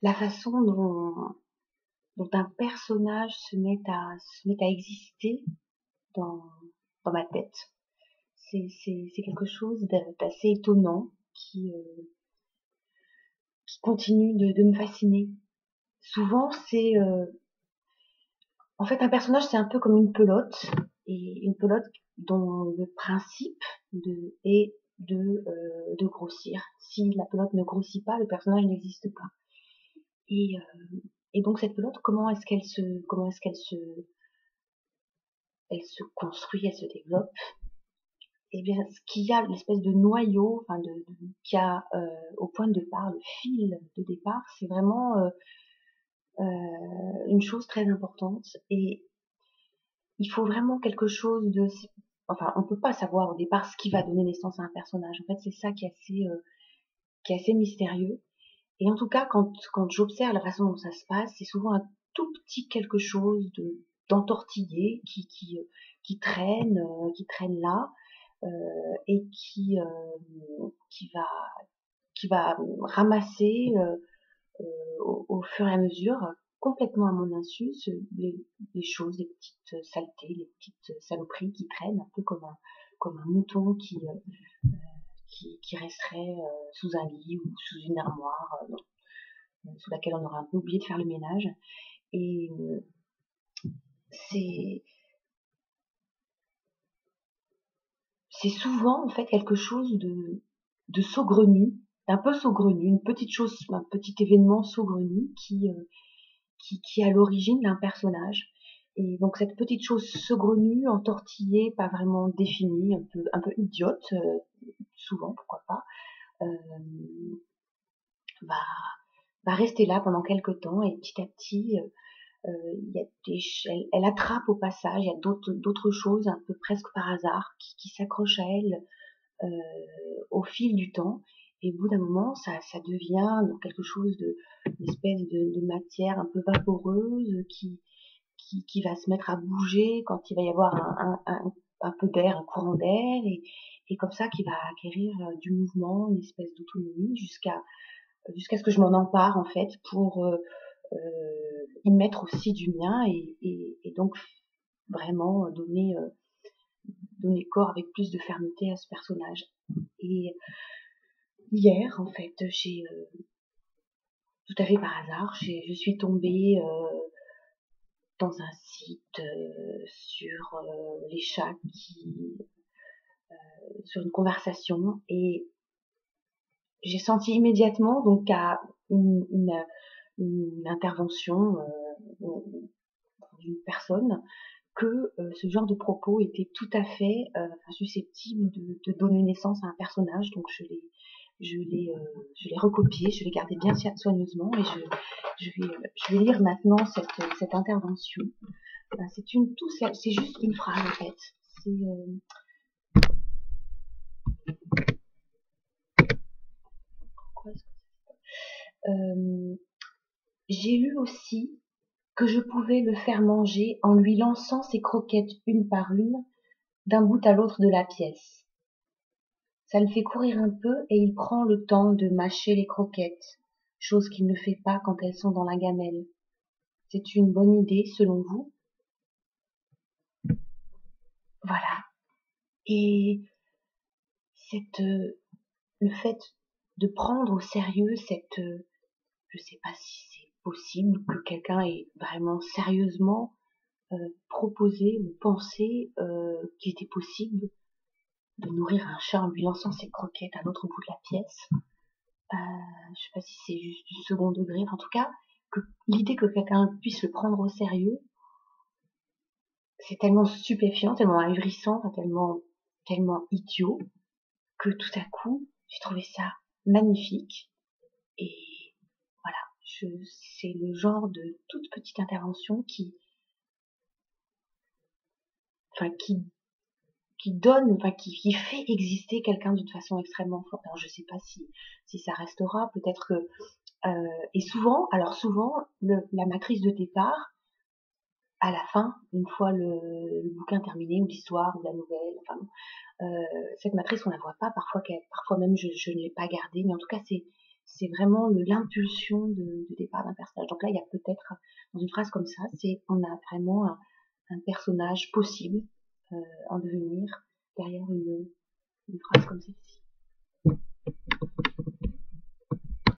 la façon dont un personnage se met à exister dans, dans ma tête. C'est quelque chose d'assez étonnant qui continue de me fasciner. Souvent, en fait, un personnage, c'est un peu comme une pelote, et une pelote dont le principe est de grossir. Si la pelote ne grossit pas, le personnage n'existe pas. Et, et donc cette pelote, comment est-ce qu'elle se construit, elle se développe. Et bien, ce qu'il y a, l'espèce de noyau, enfin qu'il y a au point de départ, le fil de départ, c'est vraiment une chose très importante. Et il faut vraiment quelque chose de, enfin, on peut pas savoir au départ ce qui va donner naissance à un personnage. En fait, c'est ça qui est assez mystérieux. Et en tout cas, quand j'observe la façon dont ça se passe, c'est souvent un tout petit quelque chose d'entortillé qui traîne là, et qui va ramasser au fur et à mesure, complètement à mon insu, les choses, les petites saletés, les petites saloperies qui traînent, un peu comme un mouton qui resterait sous un lit ou sous une armoire, sous laquelle on aurait un peu oublié de faire le ménage. Et c'est c'est souvent en fait quelque chose de saugrenu, d'un peu saugrenu, une petite chose, un petit événement saugrenu qui est à l'origine d'un personnage. Et donc cette petite chose saugrenue, entortillée, pas vraiment définie, un peu idiote, souvent, pourquoi pas, euh, va, va rester là pendant quelques temps, et petit à petit, il y a elle attrape au passage, il y a d'autres choses, un peu presque par hasard, qui s'accrochent à elle au fil du temps. Et au bout d'un moment, ça devient donc quelque chose une espèce de matière un peu vaporeuse qui va se mettre à bouger quand il va y avoir un peu d'air, un courant d'air, et comme ça qui va acquérir du mouvement, une espèce d'autonomie jusqu'à ce que je m'en empare en fait pour y mettre aussi du mien, et donc vraiment donner corps avec plus de fermeté à ce personnage. Et hier, en fait, tout à fait par hasard, je suis tombée dans un site sur les chats sur une conversation, et j'ai senti immédiatement donc à une intervention d'une personne que ce genre de propos était tout à fait susceptible de donner naissance à un personnage. Donc je l'ai recopié, je l'ai gardé bien soigneusement, et je vais lire maintenant cette intervention. C'est juste une phrase en fait. C'est quoi est-ce que j'ai lu aussi que je pouvais le faire manger en lui lançant ses croquettes une par une d'un bout à l'autre de la pièce. Ça le fait courir un peu, et il prend le temps de mâcher les croquettes, chose qu'il ne fait pas quand elles sont dans la gamelle. C'est une bonne idée, selon vous? Voilà. Et le fait de prendre au sérieux je sais pas si c'est possible que quelqu'un ait vraiment sérieusement proposé ou pensé qu'il était possible de nourrir un chat en lui lançant ses croquettes à l'autre bout de la pièce. Je sais pas si c'est juste du second degré, en tout cas, que l'idée que quelqu'un puisse le prendre au sérieux, c'est tellement stupéfiant, tellement ahurissant, enfin, tellement idiot, que tout à coup, j'ai trouvé ça magnifique. Et voilà, c'est le genre de toute petite intervention qui donne, enfin qui fait exister quelqu'un d'une façon extrêmement forte. Alors je sais pas si ça restera, peut-être que et souvent la matrice de départ, à la fin, une fois le bouquin terminé, ou l'histoire ou la nouvelle, enfin cette matrice on la voit pas, parfois même je ne l'ai pas gardée, mais en tout cas c'est vraiment l'impulsion de départ d'un personnage. Donc là, il y a peut-être, dans une phrase comme ça, c'est on a vraiment un personnage possible en devenir derrière une phrase comme celle-ci.